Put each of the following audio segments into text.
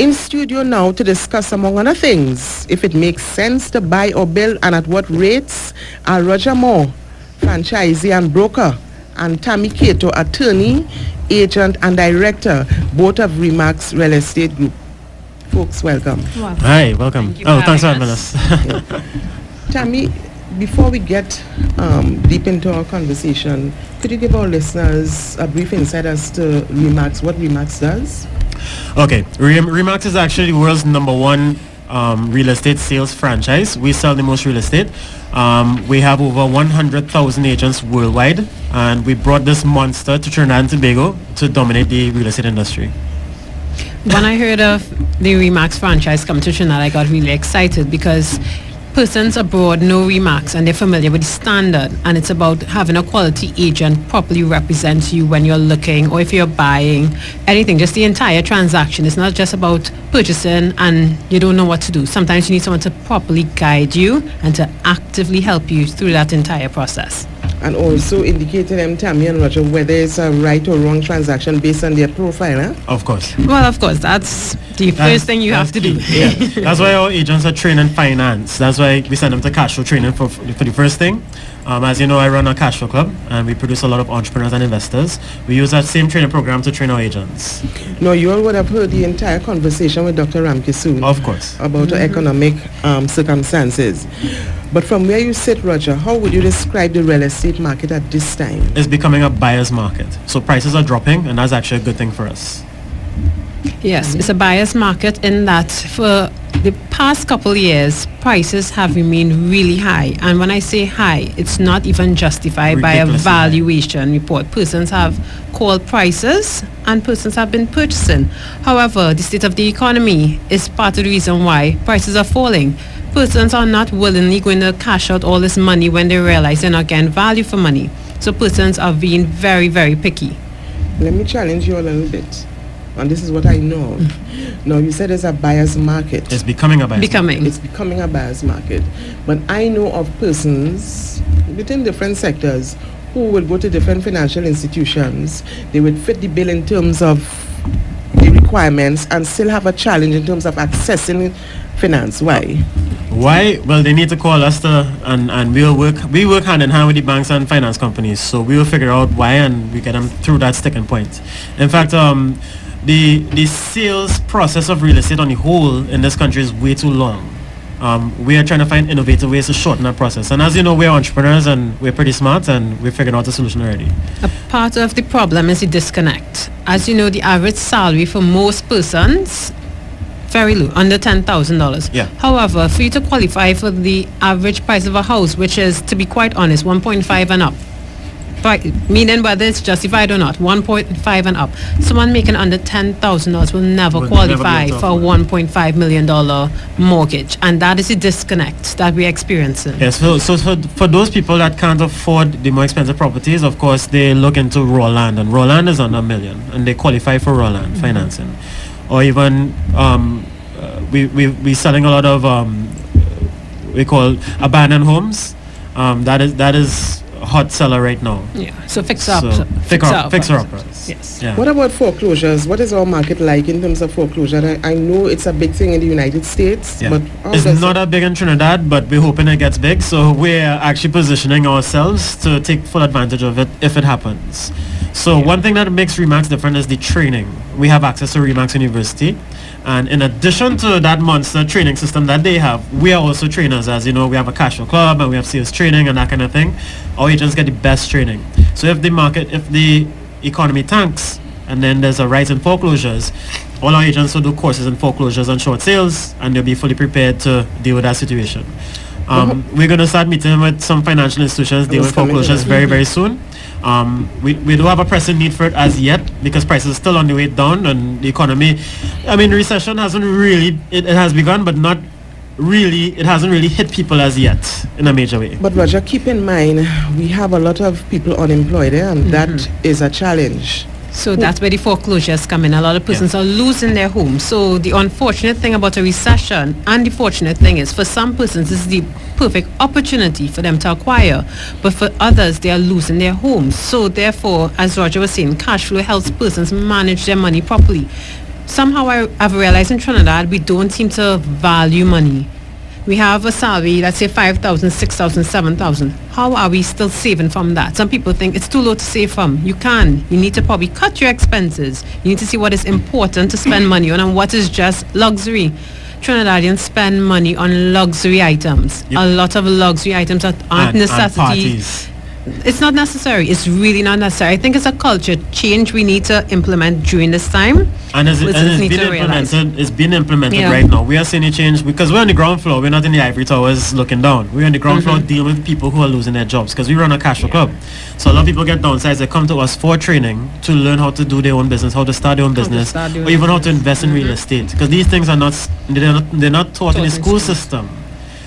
In studio now to discuss, among other things, if it makes sense to buy or build and at what rates, are Roger Moore, franchisee and broker, and Tammy Cato, attorney, agent and director, both of Remax Real Estate Group. Folks, welcome. Wow. Hi, welcome. Thanks for having us. Yeah. Tammy, before we get deep into our conversation, could you give our listeners a brief insight as to Remax, what Remax does? Okay, Remax is actually the world's #1 real estate sales franchise. We sell the most real estate. We have over 100,000 agents worldwide, and we brought this monster to Trinidad and Tobago to dominate the real estate industry. When I heard of the Remax franchise come to Trinidad, I got really excited because persons abroad know Remax and they're familiar with the standard, and it's about having a quality agent properly represent you when you're looking or if you're buying anything, just the entire transaction. It's not just about purchasing and you don't know what to do. Sometimes you need someone to properly guide you and to actively help you through that entire process. And also indicate to them, Tammy and Roger, whether it's a right or wrong transaction based on their profile, huh? Of course. Well, of course, that's the first thing you have to do. Yeah. That's why our agents are trained in finance. That's why we send them to Cashflow training for the first thing. As you know, I run a Cashflow club and we produce a lot of entrepreneurs and investors. We use that same training program to train our agents. No, you all would have heard the entire conversation with Dr. Ramke soon. Of course. About the economic circumstances. But from where you sit, Roger, how would you describe the real estate market at this time? It's becoming a buyer's market. So prices are dropping, and that's actually a good thing for us. Yes, it's a buyer's market in that for the past couple of years, prices have remained really high. And when I say high, it's not even justified by a valuation report. Persons have called prices and persons have been purchasing. However, the state of the economy is part of the reason why prices are falling. Persons are not willingly going to cash out all this money when they realize they're not getting value for money. So persons are being very, very picky. Let me challenge you a little bit. And this is what I know. Now, you said it's a buyer's market. It's becoming a buyer's market. It's becoming a buyer's market. But I know of persons within different sectors who would go to different financial institutions. They would fit the bill in terms of the requirements and still have a challenge in terms of accessing finance. Why? Why? Well, they need to call us and we work hand in hand with the banks and finance companies. So we will figure out why and we get them through that sticking point. In fact, the sales process of real estate on the whole in this country is way too long. We are trying to find innovative ways to shorten that process. And as you know, we're entrepreneurs and we're pretty smart and we're figuring out the solution already. A part of the problem is the disconnect. As you know, the average salary for most persons, very low, under $10,000. Yeah. However, for you to qualify for the average price of a house, which is, to be quite honest, 1.5 and up, meaning whether it's justified or not, 1.5 and up, someone making under $10,000 will never qualify for a $1.5 million mortgage, and that is the disconnect that we're experiencing. Yes, so for those people that can't afford the more expensive properties, of course, they look into raw land, and raw land is under $1 million, and they qualify for raw land financing. Or even we selling a lot of we call abandoned homes. That is a hot seller right now. Yeah. So fixer uppers. Yes. Yeah. What about foreclosures? What is our market like in terms of foreclosure? I know it's a big thing in the United States, but it's not that big in Trinidad, but we're hoping it gets big. So we're actually positioning ourselves to take full advantage of it if it happens. So one thing that makes Remax different is the training. We have access to Remax University, and in addition to that monster training system that they have, we are also trainers. As you know, we have a Cashflow club and we have sales training and that kind of thing. Our agents get the best training. So if the economy tanks and then there's a rise in foreclosures, all our agents will do courses in foreclosures and short sales, and they'll be fully prepared to deal with that situation. We're going to start meeting with some financial institutions dealing with foreclosures very, very soon. We don't have a pressing need for it as yet because prices are still on the way down, and the economy, recession hasn't really, it has begun, but not really, it hasn't really hit people as yet in a major way. But Roger, keep in mind, we have a lot of people unemployed, and that is a challenge. So that's where the foreclosures come in. A lot of persons are losing their homes. So the unfortunate thing about a recession, and the fortunate thing is, for some persons, this is the perfect opportunity for them to acquire. But for others, they are losing their homes. So therefore, as Roger was saying, Cashflow helps persons manage their money properly. somehow I've realized in Trinidad we don't seem to value money. We have a salary, let's say 5,000, 6,000, 7,000. How are we still saving from that? Some people think it's too low to save from. You can. You need to probably cut your expenses. You need to see what is important to spend money on and what is just luxury. Trinidadians spend money on luxury items. Yep. A lot of luxury items that aren't necessities. It's not necessary. It's really not necessary. I think it's a culture change we need to implement during this time. And it's been implemented right now. We are seeing a change because we're on the ground floor. We're not in the ivory towers looking down. We're on the ground floor dealing with people who are losing their jobs because we run a Cashflow club. So a lot of people get downsized. They come to us for training to learn how to do their own business, how to start their own business, or even how to invest in real estate. Because these things are they're not taught in the school system.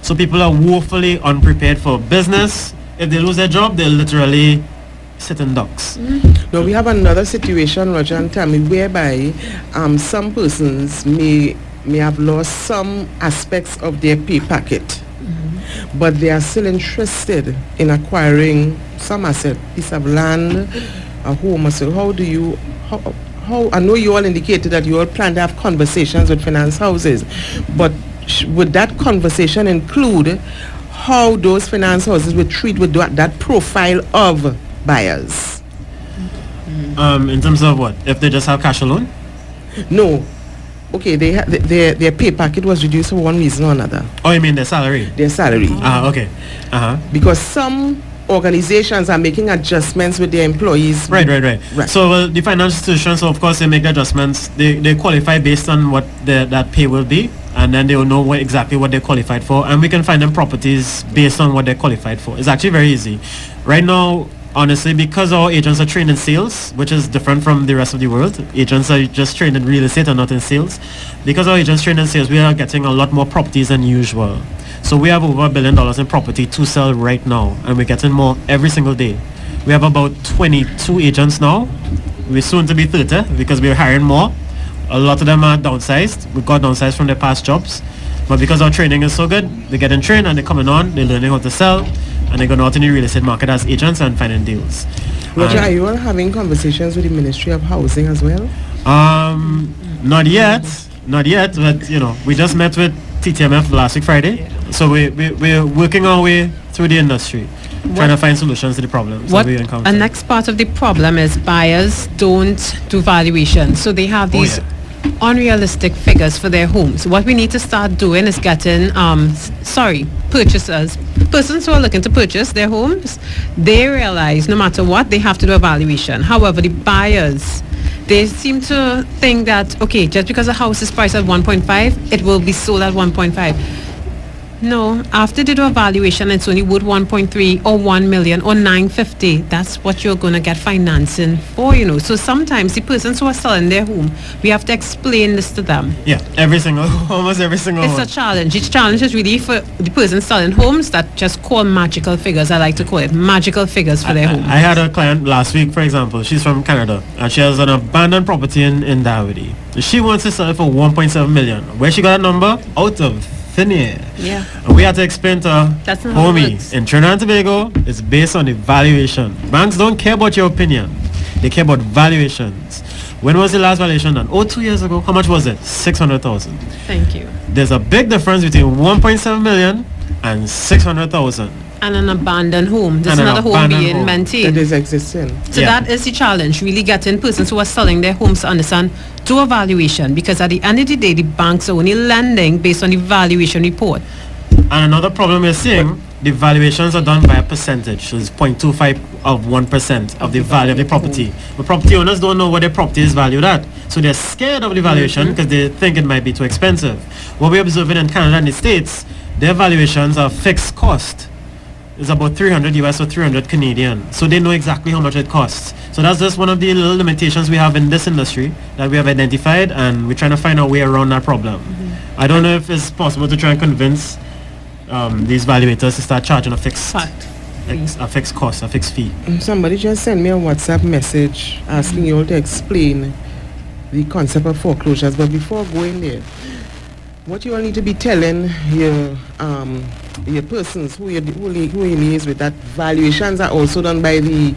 So people are woefully unprepared for business. If they lose their job, they'll literally sit in ducks. Now we have another situation, Roger and Tammy, whereby some persons may have lost some aspects of their pay packet, but they are still interested in acquiring some asset, piece of land, a home. So how I know you all indicated that you all plan to have conversations with finance houses, but would that conversation include how those finance houses would treat with that profile of buyers? In terms of what? If they just have cash alone? No. Okay, their pay packet was reduced for one reason or another. Oh, you mean their salary? Their salary. Okay. Because some organizations are making adjustments with their employees. Right. So the financial institutions, so of course, they make adjustments. They qualify based on what that pay will be. And then they will know exactly what they're qualified for, and we can find them properties based on what they're qualified for. It's actually very easy. Right now, honestly, because our agents are trained in sales, which is different from the rest of the world. Agents are just trained in real estate and not in sales. Because our agents trained in sales, we are getting a lot more properties than usual. So we have over $1 billion in property to sell right now, and we're getting more every single day. We have about 22 agents now. We're soon to be 30 because we're hiring more. A lot of them are downsized. We got downsized from their past jobs. But because our training is so good, they're getting trained and they're coming on, they're learning how to sell, and they're going out in the real estate market as agents and finding deals. Roger, are you all having conversations with the Ministry of Housing as well? Not yet, but we just met with TTMF last week Friday. So we're working our way through the industry, trying to find solutions to the problems that we encounter. A next part of the problem is buyers don't do valuation. So they have these unrealistic figures for their homes. What we need to start doing is getting purchasers, persons who are looking to purchase their homes, they realize no matter what they have to do a valuation. However, the buyers, they seem to think that just because a house is priced at 1.5, it will be sold at 1.5. No, after they do a valuation, it's only worth 1.3 or 1 million or 950. That's what you're going to get financing for, So sometimes the persons who are selling their home, we have to explain this to them. Yeah, almost every single It's home. a challenge. Each challenge is really for the person selling homes that just call magical figures. I like to call it magical figures for their homes. I had a client last week, for example. She's from Canada, and she has an abandoned property in Davidi. She wants to sell it for 1.7 million. Where she got a number? Out of thin air. Yeah. And we had to explain to her, that's not how it homie, works. in Trinidad and Tobago, it's based on the valuation. Banks don't care about your opinion. They care about valuations. When was the last valuation done? 2 years ago. How much was it? 600,000. Thank you. There's a big difference between 1.7 million and 600,000. And an abandoned home. There's another home being maintained. That is existing. So that is the challenge, really getting persons who are selling their homes to understand, do a valuation, because at the end of the day, the banks are only lending based on the valuation report. And another problem we're seeing, the valuations are done by a percentage. So it's 0.25 of 1% of the value of the property. But property owners don't know what their property is valued at. So they're scared of the valuation because they think it might be too expensive. What we're observing in Canada and the States, their valuations are fixed cost. It's about 300 US or 300 Canadian. So they know exactly how much it costs. So that's just one of the little limitations we have in this industry that we have identified, and we're trying to find a way around that problem. I don't know if it's possible to try and convince these valuators to start charging a fixed cost, a fixed fee. Somebody just sent me a WhatsApp message asking you all to explain the concept of foreclosures. But before going there, what you all need to be telling your persons who you liaise with, that valuations are also done by the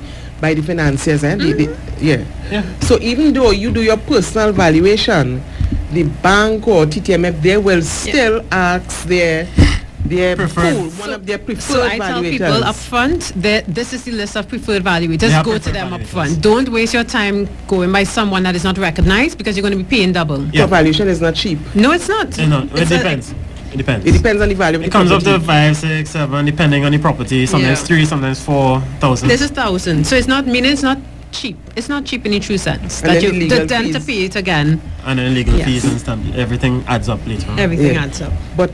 financiers, So even though you do your personal valuation, the bank or TTMF, they will still ask their Preferred. one of their preferred So I tell people valuators. up front that this is the list of preferred valuators. Yeah, Go to preferred them up valuators. front. Don't waste your time going by someone that is not recognized, because you're going to be paying double. Yeah. So valuation is not cheap. No, it's not. You know, it It's a- depends. It depends. It depends on the value of the It comes up property. to 5, 6, 7, depending on the property. Sometimes Yeah. 3, sometimes 4,000. This is 1,000. So it's not, meaning it's not cheap. It's not cheap in the true sense. And That then you the legal then to fees. pay it again, And then legal Yes. fees and stuff. Everything adds up later on. everything Yeah. adds up. But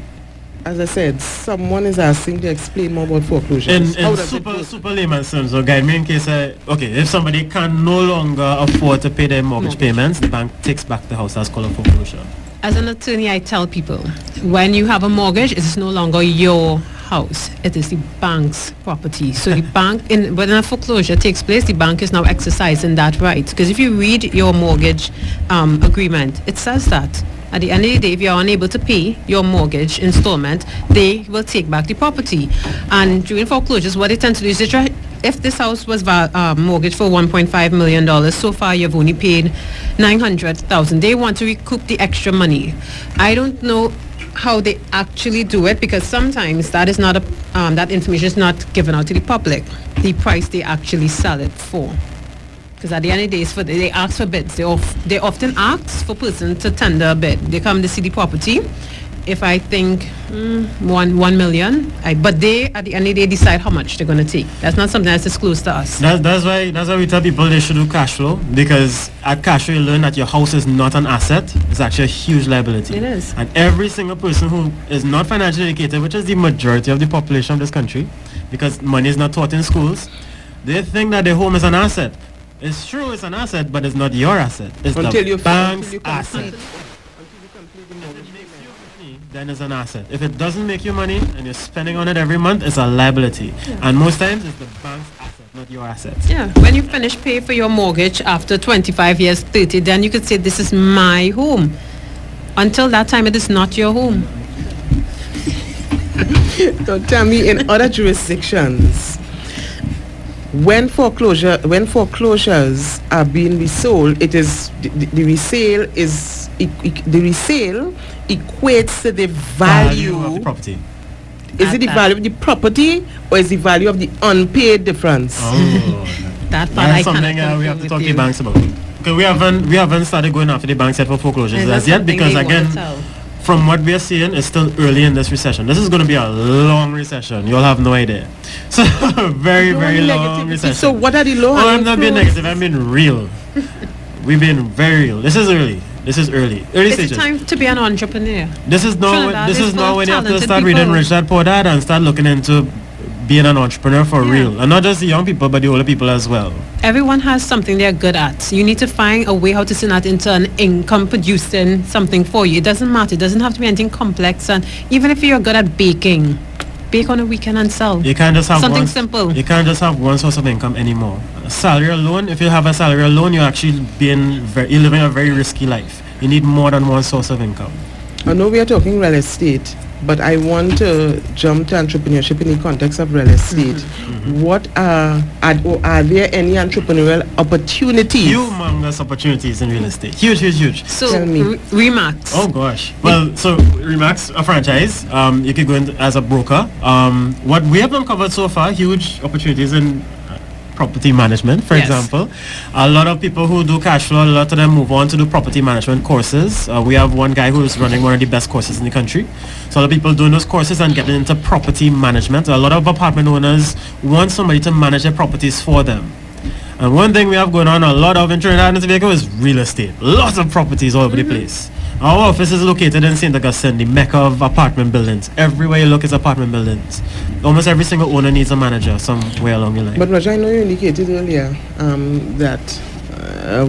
as I said, someone is asking to explain more about foreclosures. In does it work? super layman's terms, so guide me in case if somebody can no longer afford to pay their mortgage payments, the bank takes back the house. That's called a foreclosure. As an attorney, I tell people, when you have a mortgage, it is no longer your house. It is the bank's property. So the bank, when a foreclosure takes place, the bank is now exercising that right. Because if you read your mortgage agreement, it says that at the end of the day, if you're unable to pay your mortgage installment, they will take back the property. And during foreclosures, what they tend to do is they try, if this house was mortgaged for $1.5 million, so far you've only paid $900,000. They want to recoup the extra money. I don't know how they actually do it, because sometimes that is not that information is not given out to the public. The price they actually sell it for. Because at the end of the day, they ask for bids. They often ask for person to tender a bid. They come to see the property. If I think 1 million, but they at the end of the day decide how much they're going to take. That's not something that's disclosed to us. That's why we tell people they should do cash flow, because at cash flow you learn that your house is not an asset. It's actually a huge liability. It is. And every single person who is not financially educated, which is the majority of the population of this country, because money is not taught in schools, they think that their home is an asset. It's true, it's an asset, but it's not your asset. It's Until the you bank's complete- asset. Then it's an asset. If it doesn't make you money and you're spending on it every month, it's a liability. And most times it's the bank's asset, not your asset. Yeah, when you finish pay for your mortgage after 25 years, 30, then you could say this is my home. Until that time, it is not your home. So tell me, in other jurisdictions, when foreclosures are being resold, it is the resale is the resale equates to the value of the property. Is it the value of the property or is the value of the unpaid difference? Oh, That part I that's something cannot we have to confirm talk with to you. the banks about. Okay, we haven't started going after the banks yet for foreclosures And as that's yet, something because they want again, to tell. from what we are seeing, it's still early in this recession. This is going to be a long recession. You'll have no idea. So very long Negativity. recession. So what are the low Oh, I'm not being negative. I'm being real. We've been very real. This is early. Early It's stages. time to be an entrepreneur. This is now Trinidad this is is full now of when you have to talented start reading people. Rich Dad Poor Dad and start looking into being an entrepreneur for Yeah. real, and not just the young people but the older people as well. Everyone has something they're good at. You need to find a way how to turn that into an income producing something for you. It doesn't matter. It doesn't have to be anything complex. And even if you're good at baking, bake on a weekend and sell. You can't just have Something one, simple. You can't just have one source of income anymore. A salary alone, if you have a salary alone, you're actually you're living a very risky life. You need more than one source of income. I know we are talking real estate, but I want to jump to entrepreneurship in the context of real estate. What are there any entrepreneurial opportunities? Humongous opportunities in real estate. Huge. So, Tell me. Remax. Oh gosh. Well, so Remax, a franchise. You could go in as a broker. What we have uncovered so far, huge opportunities in property management, for Yes. example. A lot of people who do cash flow, a lot of them move on to do property management courses. We have one guy who is running one of the best courses in the country. So a lot of people doing those courses and getting into property management. A lot of apartment owners want somebody to manage their properties for them. And one thing we have going on a lot of in Trinidad and Tobago is real estate. Lots of properties all over the place. Our office is located in St. Augustine, the mecca of apartment buildings. Everywhere you look is apartment buildings. Almost every single owner needs a manager somewhere along the line. But Roger, I know you indicated earlier that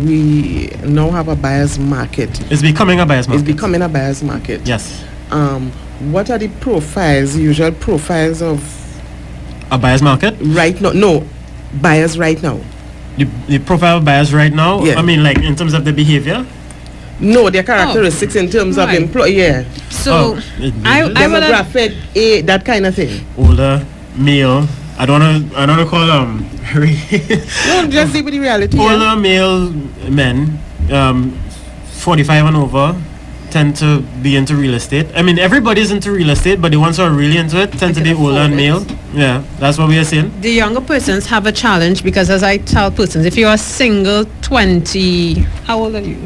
we now have a buyer's market. It's becoming a buyer's market. It's becoming a buyer's market. Yes. What are the profiles, the usual profiles of A buyer's market? right now? No, buyers right now. The profile of buyers right now, Yeah. I mean, like in terms of the behavior. No, their characteristics in terms of right. yeah, So, I would have, demographic, that kind of thing. older, male. I don't wanna call them No, just see with the reality. older male men, 45 and over, tend to be into real estate. I mean, everybody's into real estate, but the ones who are really into it tend to be older and male. Yeah, that's what we are saying. The younger persons have a challenge because, as I tell persons, if you're a single 20, how old are you?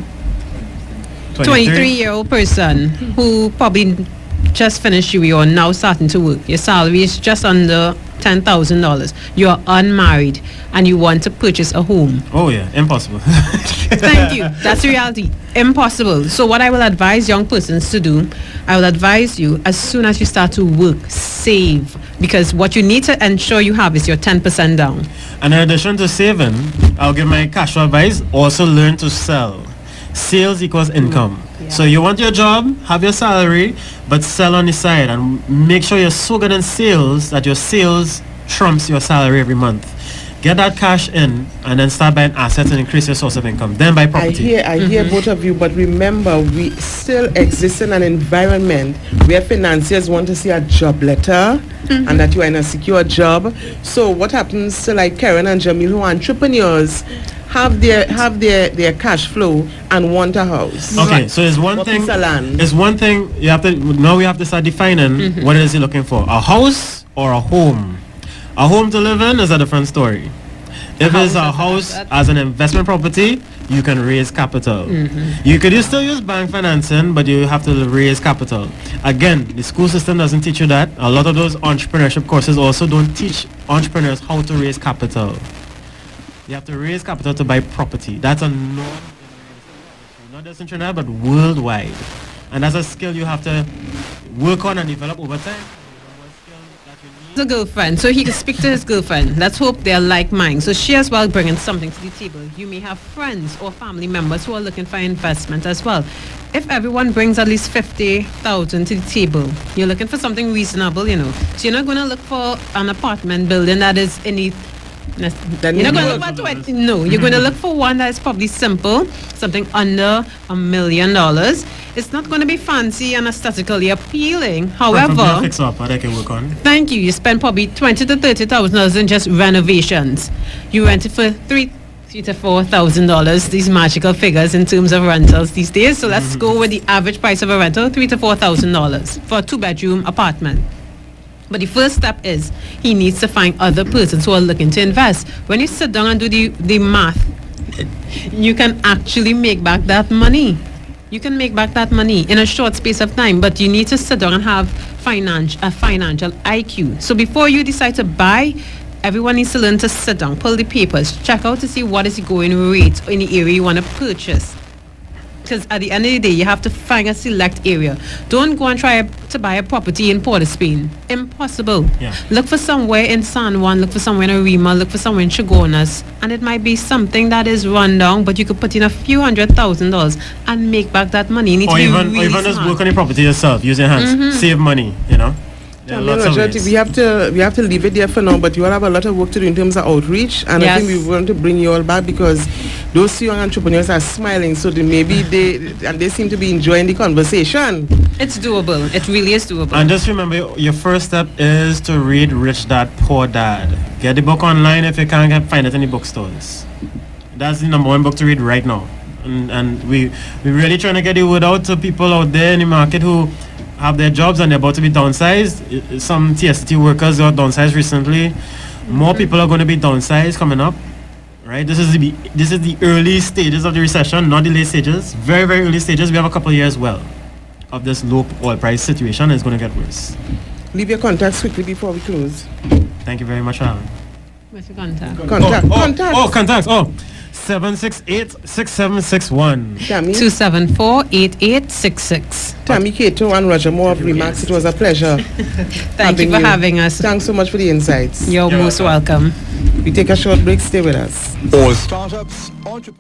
23-year-old person who probably just finished UE or now starting to work. Your salary is just under $10,000. You're unmarried and you want to purchase a home. Oh yeah, impossible. Thank you. That's the reality. Impossible. So what I will advise young persons to do, I will advise you as soon as you start to work, save. Because what you need to ensure you have is your 10% down. And in addition to saving, I'll give my cash flow advice, also learn to sell. Sales equals income. Yeah. So you want your job, have your salary, but sell on the side and make sure you're so good in sales that your sales trumps your salary every month. Get that cash in and then start buying assets and increase your source of income. Then buy property. I hear both of you, but remember, we still exist in an environment where financiers want to see a job letter and that you are in a secure job. So what happens to like Karen and Jamil, who are entrepreneurs, have their cash flow and want a house? Okay, so it's one thing. It's one thing you have to. Now we have to start defining what it is you're looking for: a house or a home. A home to live in is a different story. If it's a house as an investment property, you can raise capital. You could still use bank financing, but you have to raise capital. Again, the school system doesn't teach you that. A lot of those entrepreneurship courses also don't teach entrepreneurs how to raise capital. You have to raise capital to buy property. That's a norm, not just in Trinidad, but worldwide. And that's a skill you have to work on and develop over time. The girlfriend, so he can speak to his girlfriend. Let's hope they're like mine. So she as well bringing something to the table. You may have friends or family members who are looking for investment as well. If everyone brings at least 50,000 to the table, you're looking for something reasonable, you know. So you're not going to look for an apartment building that is any. You're not going to look for 20. No, you're going to look for one that is probably simple, something under $1 million. It's not going to be fancy and aesthetically appealing. However, fix up what I can work on. Thank you. You spend probably $20,000 to $30,000 in just renovations. You rent it for $3,000 to $4,000. These magical figures in terms of rentals these days. So let's go with the average price of a rental: $3,000 to $4,000 for a 2-bedroom apartment. But the first step is he needs to find other persons who are looking to invest. When you sit down and do the math, you can actually make back that money. You can make back that money in a short space of time, but you need to sit down and have a financial IQ. So before you decide to buy, everyone needs to learn to sit down, pull the papers, check out to see what is the going rate in the area you want to purchase. Because at the end of the day, you have to find a select area. Don't go and try to buy a property in Port of Spain. Impossible. Yeah. Look for somewhere in San Juan, look for somewhere in Arima, look for somewhere in Chagonas. And it might be something that is run down, but you could put in a few $100,000 and make back that money. You need to be really smart. Just work on the property yourself, use your hands, save money, you know. Yeah, we have to leave it there for now, but you all have a lot of work to do in terms of outreach, and I think we want to bring you all back because those young entrepreneurs are smiling, so they seem to be enjoying the conversation. It's doable. It really is doable. And just remember, your first step is to read Rich Dad Poor Dad. Get the book online if you can't find it in the bookstores. That's the #1 book to read right now, and we're really trying to get the word out to people out there in the market who have their jobs and they're about to be downsized. Some TST workers got downsized recently. More people are going to be downsized coming up, right? This is the early stages of the recession, not the late stages. Very, very early stages. We have a couple of years of this low oil price situation. It's going to get worse. Leave your contacts quickly before we close. Thank you very much, Alan. What's your contact? Contacts. 768-6761. 274-8866. Tammy Cato and Roger Moore of Remax, it was a pleasure. Thank you for having us. Thanks so much for the insights. You're most welcome. We take a short break. Stay with us. All startups, entrepreneurs.